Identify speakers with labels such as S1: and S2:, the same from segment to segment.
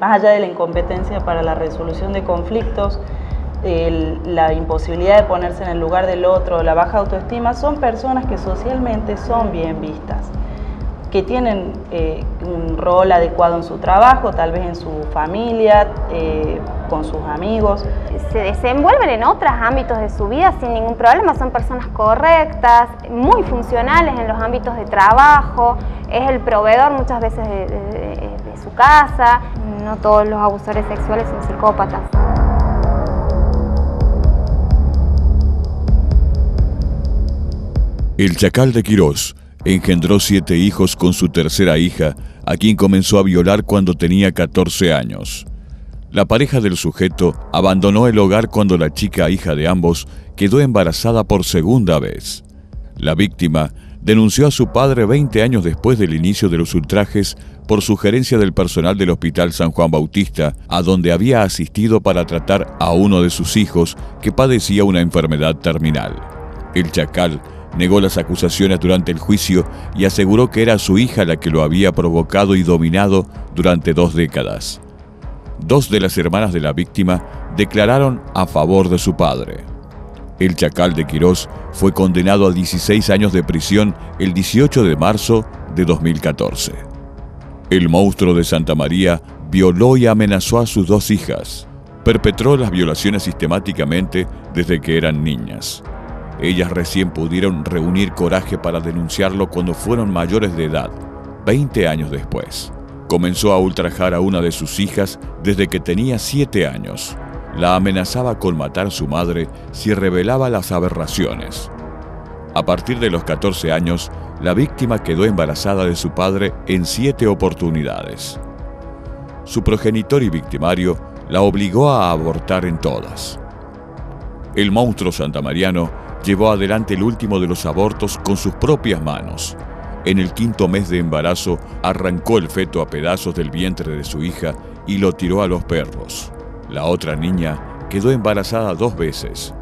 S1: más allá de la incompetencia para la resolución de conflictos, la imposibilidad de ponerse en el lugar del otro, la baja autoestima, son personas que socialmente son bien vistas, que tienen un rol adecuado en su trabajo, tal vez en su familia, con sus amigos.
S2: Se desenvuelven en otros ámbitos de su vida sin ningún problema, son personas correctas, muy funcionales en los ámbitos de trabajo, es el proveedor muchas veces de su casa. No todos los abusadores sexuales son psicópatas.
S3: El Chacal de Quirós engendró 7 hijos con su tercera hija, a quien comenzó a violar cuando tenía 14 años. La pareja del sujeto abandonó el hogar cuando la chica, hija de ambos, quedó embarazada por segunda vez. La víctima denunció a su padre 20 años después del inicio de los ultrajes por sugerencia del personal del Hospital San Juan Bautista, a donde había asistido para tratar a uno de sus hijos que padecía una enfermedad terminal. El Chacal negó las acusaciones durante el juicio y aseguró que era su hija la que lo había provocado y dominado durante 2 décadas. 2 de las hermanas de la víctima declararon a favor de su padre. El Chacal de Quirós fue condenado a 16 años de prisión el 18 de marzo de 2014. El monstruo de Santa María violó y amenazó a sus 2 hijas. Perpetró las violaciones sistemáticamente desde que eran niñas. Ellas recién pudieron reunir coraje para denunciarlo cuando fueron mayores de edad, 20 años después. Comenzó a ultrajar a una de sus hijas desde que tenía 7 años. La amenazaba con matar a su madre si revelaba las aberraciones. A partir de los 14 años, la víctima quedó embarazada de su padre en 7 oportunidades. Su progenitor y victimario la obligó a abortar en todas. El monstruo santamariano llevó adelante el último de los abortos con sus propias manos. En el 5º mes de embarazo, arrancó el feto a pedazos del vientre de su hija y lo tiró a los perros. La otra niña quedó embarazada 2 veces.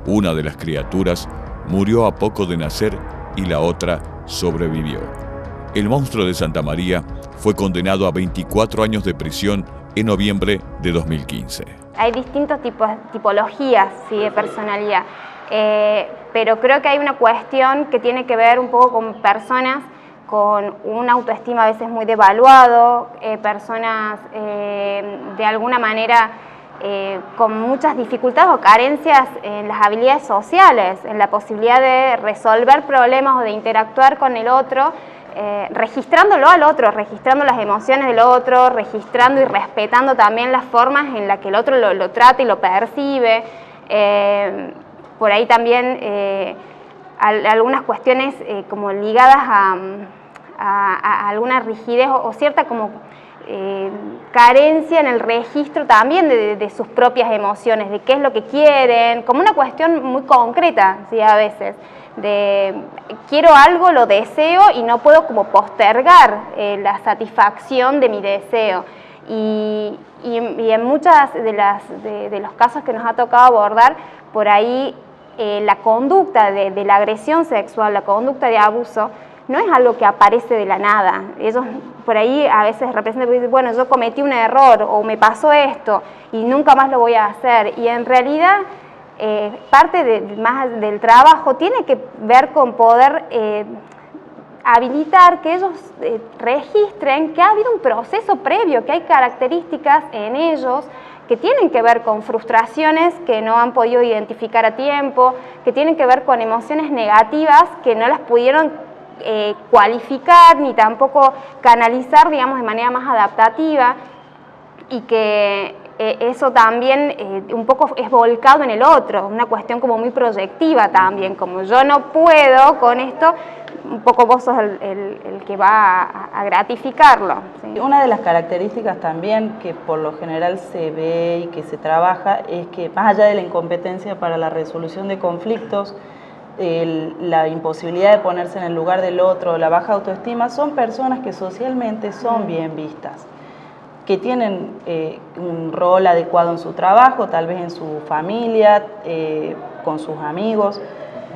S3: Una de las criaturas murió a poco de nacer y la otra sobrevivió. El monstruo de Santa María fue condenado a 24 años de prisión en noviembre de 2015.
S2: Hay distintos tipologías, ¿sí?, de personalidad. Pero creo que hay una cuestión que tiene que ver un poco con personas con una autoestima a veces muy devaluado, personas de alguna manera con muchas dificultades o carencias en las habilidades sociales, en la posibilidad de resolver problemas o de interactuar con el otro, registrándolo al otro, registrando las emociones del otro, registrando y respetando también las formas en las que el otro lo trata y lo percibe. Por ahí también algunas cuestiones como ligadas a alguna rigidez o cierta como carencia en el registro también de sus propias emociones, de qué es lo que quieren, como una cuestión muy concreta, ¿sí?, a veces, de quiero algo, lo deseo y no puedo como postergar la satisfacción de mi deseo. Y en muchas de los casos que nos ha tocado abordar, por ahí la conducta de la agresión sexual, la conducta de abuso, no es algo que aparece de la nada. Ellos por ahí a veces representan, bueno, yo cometí un error o me pasó esto y nunca más lo voy a hacer. Y en realidad parte más del trabajo tiene que ver con poder habilitar que ellos registren que ha habido un proceso previo, que hay características en ellos que tienen que ver con frustraciones que no han podido identificar a tiempo, que tienen que ver con emociones negativas que no las pudieron cualificar ni tampoco canalizar, digamos, de manera más adaptativa, y que eso también un poco es volcado en el otro, una cuestión como muy proyectiva también, como yo no puedo con esto, un poco vos sos el que va a gratificarlo. ¿Sí?
S1: Una de las características también que por lo general se ve y que se trabaja es que más allá de la incompetencia para la resolución de conflictos, la imposibilidad de ponerse en el lugar del otro, la baja autoestima, son personas que socialmente son bien vistas, que tienen un rol adecuado en su trabajo, tal vez en su familia, con sus amigos.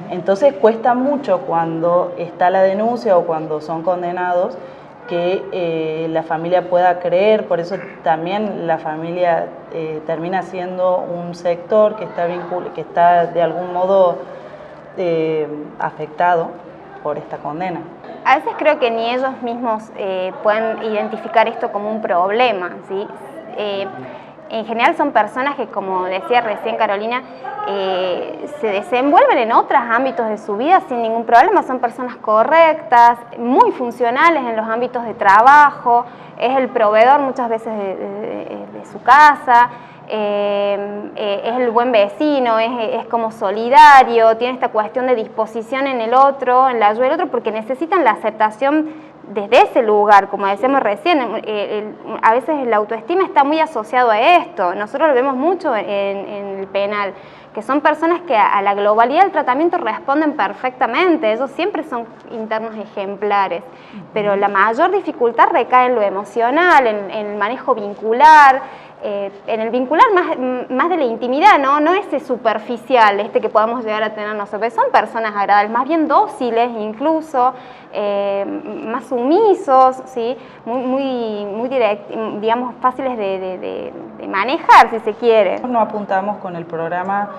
S1: Entonces cuesta mucho cuando está la denuncia o cuando son condenados que la familia pueda creer, por eso también la familia termina siendo un sector que está de algún modo afectado por esta condena.
S2: A veces creo que ni ellos mismos pueden identificar esto como un problema, ¿sí? En general son personas que, como decía recién Carolina, se desenvuelven en otros ámbitos de su vida sin ningún problema, son personas correctas, muy funcionales en los ámbitos de trabajo, es el proveedor muchas veces de su casa, es el buen vecino, es como solidario, tiene esta cuestión de disposición en el otro, en la ayuda del otro, porque necesitan la aceptación desde ese lugar, como decíamos recién. A veces la autoestima está muy asociado a esto, nosotros lo vemos mucho en el penal, que son personas que a la globalidad del tratamiento responden perfectamente, ellos siempre son internos ejemplares, pero la mayor dificultad recae en lo emocional, en el manejo vincular, en el vincular más de la intimidad, no ese superficial que podemos llegar a tener nosotros. Son personas agradables, más bien dóciles incluso, más sumisos, ¿sí? muy digamos, fáciles de manejar, si se quiere.
S1: No apuntamos con el programa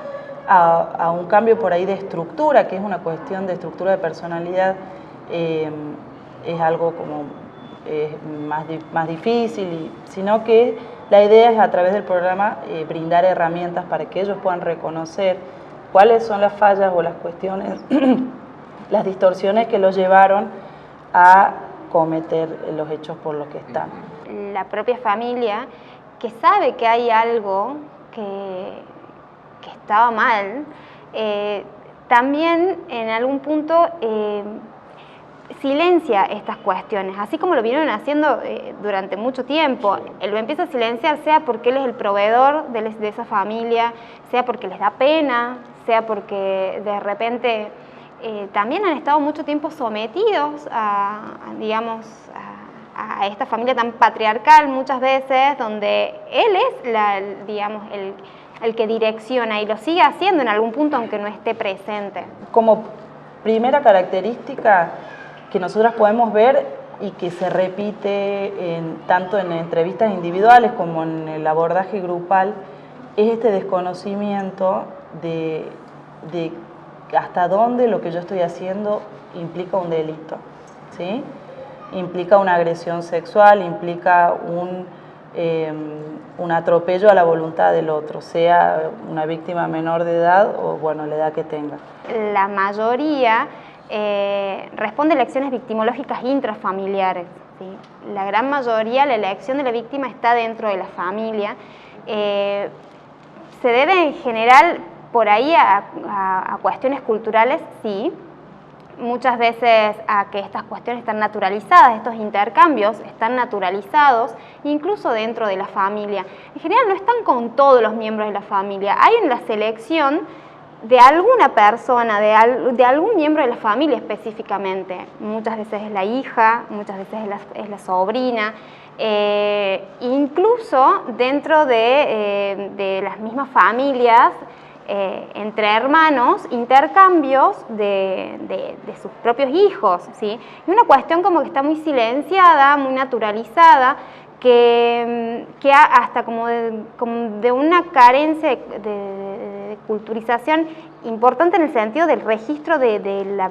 S1: a un cambio por ahí de estructura, que es una cuestión de estructura de personalidad, es algo como más difícil, sino que la idea es a través del programa brindar herramientas para que ellos puedan reconocer cuáles son las fallas o las cuestiones, las distorsiones que los llevaron a cometer los hechos por los que están.
S2: La propia familia, que sabe que hay algo que estaba mal, también en algún punto silencia estas cuestiones, así como lo vinieron haciendo durante mucho tiempo. Él lo empieza a silenciar, sea porque él es el proveedor de esa familia, sea porque les da pena, sea porque de repente también han estado mucho tiempo sometidos a esta familia tan patriarcal muchas veces, donde él es el que direcciona y lo sigue haciendo en algún punto aunque no esté presente.
S1: Como primera característica que nosotras podemos ver y que se repite tanto en entrevistas individuales como en el abordaje grupal, es este desconocimiento de hasta dónde lo que yo estoy haciendo implica un delito, ¿sí? Implica una agresión sexual, implica un atropello a la voluntad del otro, sea una víctima menor de edad o, bueno, la edad que tenga.
S2: La mayoría responde a elecciones victimológicas intrafamiliares, ¿sí? La gran mayoría, la elección de la víctima está dentro de la familia. Se debe en general por ahí a cuestiones culturales, sí, muchas veces a que estas cuestiones están naturalizadas, estos intercambios están naturalizados incluso dentro de la familia. En general no están con todos los miembros de la familia, hay en la selección de alguna persona, de algún miembro de la familia específicamente. Muchas veces es la hija, muchas veces es la sobrina, incluso dentro de las mismas familias, entre hermanos, intercambios de sus propios hijos, ¿sí? Y una cuestión como que está muy silenciada, muy naturalizada, que hasta como de una carencia de culturización importante en el sentido del registro de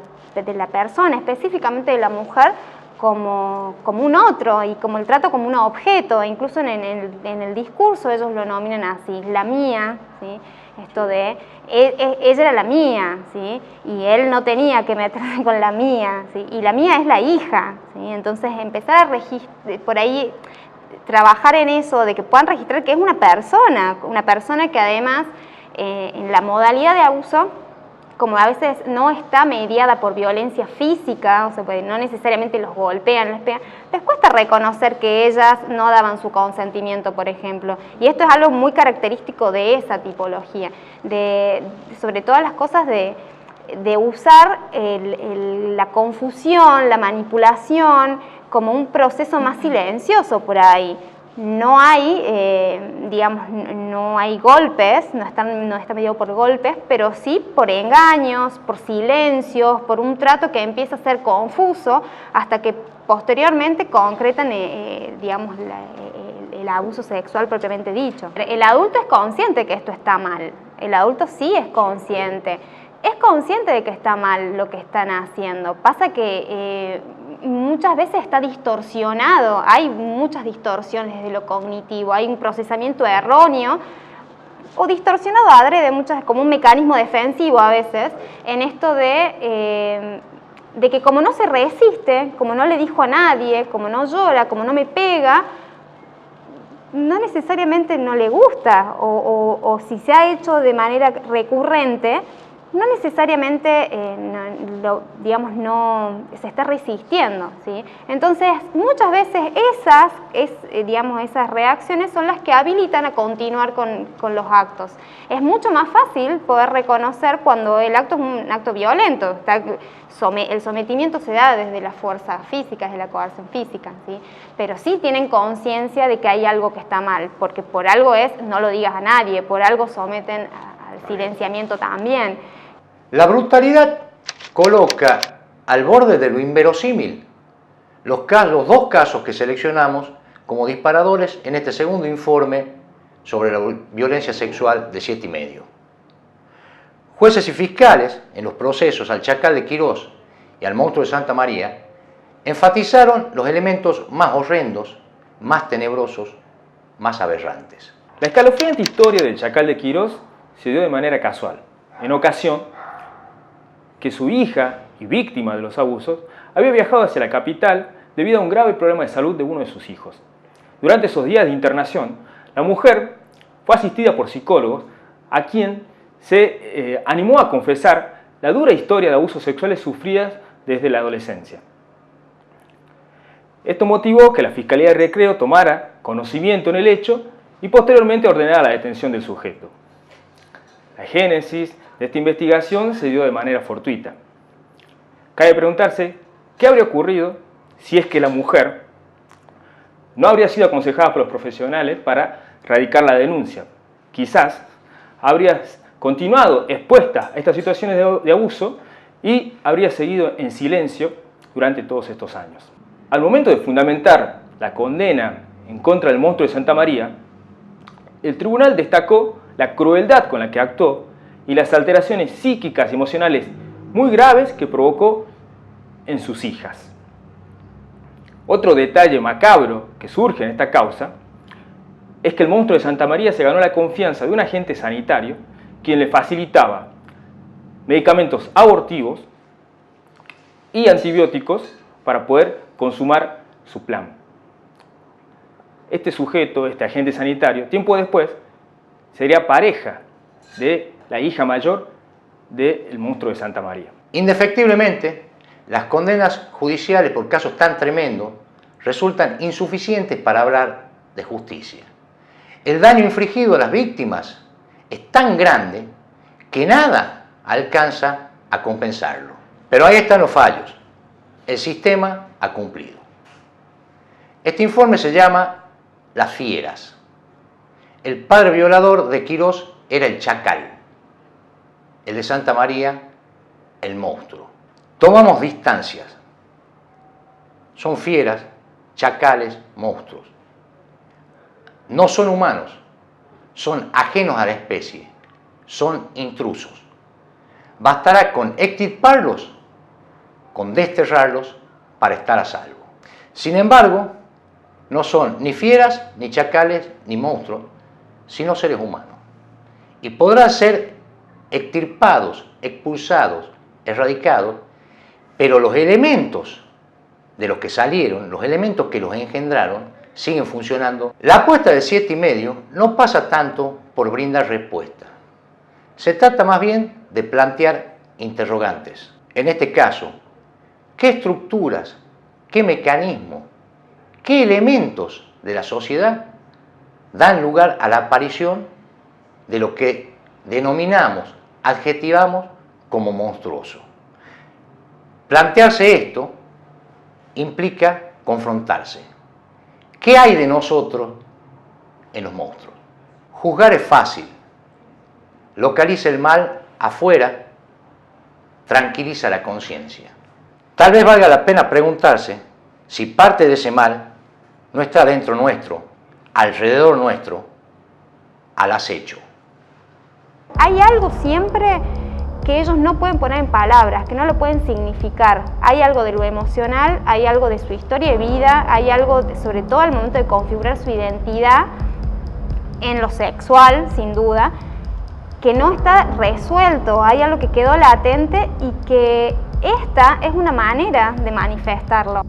S2: la persona, específicamente de la mujer, como un otro y como el trato como un objeto. Incluso en el discurso ellos lo nominan así, la mía, ¿sí? Esto de ella era la mía, ¿sí? Y él no tenía que meterse con la mía, ¿sí? Y la mía es la hija, ¿sí? Entonces empezar a registrar, por ahí trabajar en eso, de que puedan registrar que es una persona que además en la modalidad de abuso, como a veces no está mediada por violencia física, o sea, pues no necesariamente los golpean, les pegan, les cuesta reconocer que ellas no daban su consentimiento, por ejemplo. Y esto es algo muy característico de esa tipología, sobre todas las cosas de usar la confusión, la manipulación, como un proceso más silencioso por ahí, no hay, digamos, no hay golpes, no está mediado por golpes, pero sí por engaños, por silencios, por un trato que empieza a ser confuso hasta que posteriormente concretan, digamos, el abuso sexual propiamente dicho. El adulto es consciente que esto está mal, el adulto sí es consciente de que está mal lo que están haciendo. Pasa que muchas veces está distorsionado, hay muchas distorsiones desde lo cognitivo, hay un procesamiento erróneo o distorsionado adrede, como un mecanismo defensivo a veces, en esto de que como no se resiste, como no le dijo a nadie, como no llora, como no me pega, no necesariamente no le gusta, o si se ha hecho de manera recurrente, no necesariamente, digamos, no se está resistiendo, ¿sí? Entonces, muchas veces esas reacciones son las que habilitan a continuar con los actos. Es mucho más fácil poder reconocer cuando el acto es un acto violento. El sometimiento se da desde la fuerza física, desde la coerción física, ¿sí? Pero sí tienen conciencia de que hay algo que está mal, porque por algo no lo digas a nadie, por algo someten al silenciamiento también.
S4: La brutalidad coloca al borde de lo inverosímil los dos casos que seleccionamos como disparadores en este segundo informe sobre la violencia sexual de 7,5. Jueces y fiscales, en los procesos al Chacal de Quirós y al Monstruo de Santa María, enfatizaron los elementos más horrendos, más tenebrosos, más aberrantes.
S5: La escalofriante historia del Chacal de Quirós se dio de manera casual, en ocasión que su hija, y víctima de los abusos, había viajado hacia la capital debido a un grave problema de salud de uno de sus hijos. Durante esos días de internación, la mujer fue asistida por psicólogos a quien se animó a confesar la dura historia de abusos sexuales sufridas desde la adolescencia. Esto motivó que la Fiscalía de Recreo tomara conocimiento en el hecho y posteriormente ordenara la detención del sujeto. La génesis de esta investigación se dio de manera fortuita. Cabe preguntarse qué habría ocurrido si es que la mujer no habría sido aconsejada por los profesionales para radicar la denuncia. Quizás habría continuado expuesta a estas situaciones de abuso y habría seguido en silencio durante todos estos años. Al momento de fundamentar la condena en contra del Monstruo de Santa María, el tribunal destacó la crueldad con la que actuó y las alteraciones psíquicas y emocionales muy graves que provocó en sus hijas. Otro detalle macabro que surge en esta causa es que el Monstruo de Santa María se ganó la confianza de un agente sanitario quien le facilitaba medicamentos abortivos y antibióticos para poder consumar su plan. Este sujeto, este agente sanitario, tiempo después sería pareja de la hija mayor del Monstruo de Santa María.
S4: Indefectiblemente, las condenas judiciales por casos tan tremendos resultan insuficientes para hablar de justicia. El daño infligido a las víctimas es tan grande que nada alcanza a compensarlo. Pero ahí están los fallos. El sistema ha cumplido. Este informe se llama Las Fieras. El padre violador de Quirós era el Chacal. El de Santa María, el Monstruo. Tomamos distancias. Son fieras, chacales, monstruos. No son humanos, son ajenos a la especie, son intrusos. Bastará con extirparlos, con desterrarlos para estar a salvo. Sin embargo, no son ni fieras, ni chacales, ni monstruos, sino seres humanos. Y podrán ser extirpados, expulsados, erradicados, pero los elementos de los que salieron, los elementos que los engendraron, siguen funcionando. La apuesta del 7,5 no pasa tanto por brindar respuesta. Se trata más bien de plantear interrogantes. En este caso, ¿qué estructuras, qué mecanismos, qué elementos de la sociedad dan lugar a la aparición de lo que denominamos, adjetivamos como monstruoso? Plantearse esto implica confrontarse. ¿Qué hay de nosotros en los monstruos. Juzgar es fácil. Localiza el mal afuera, tranquiliza la conciencia. Tal vez valga la pena preguntarse si parte de ese mal no está dentro nuestro, alrededor nuestro, al acecho.
S2: Hay algo siempre que ellos no pueden poner en palabras, que no lo pueden significar. Hay algo de lo emocional, hay algo de su historia de vida, hay algo, sobre todo al momento de configurar su identidad, en lo sexual, sin duda, que no está resuelto. Hay algo que quedó latente y que esta es una manera de manifestarlo.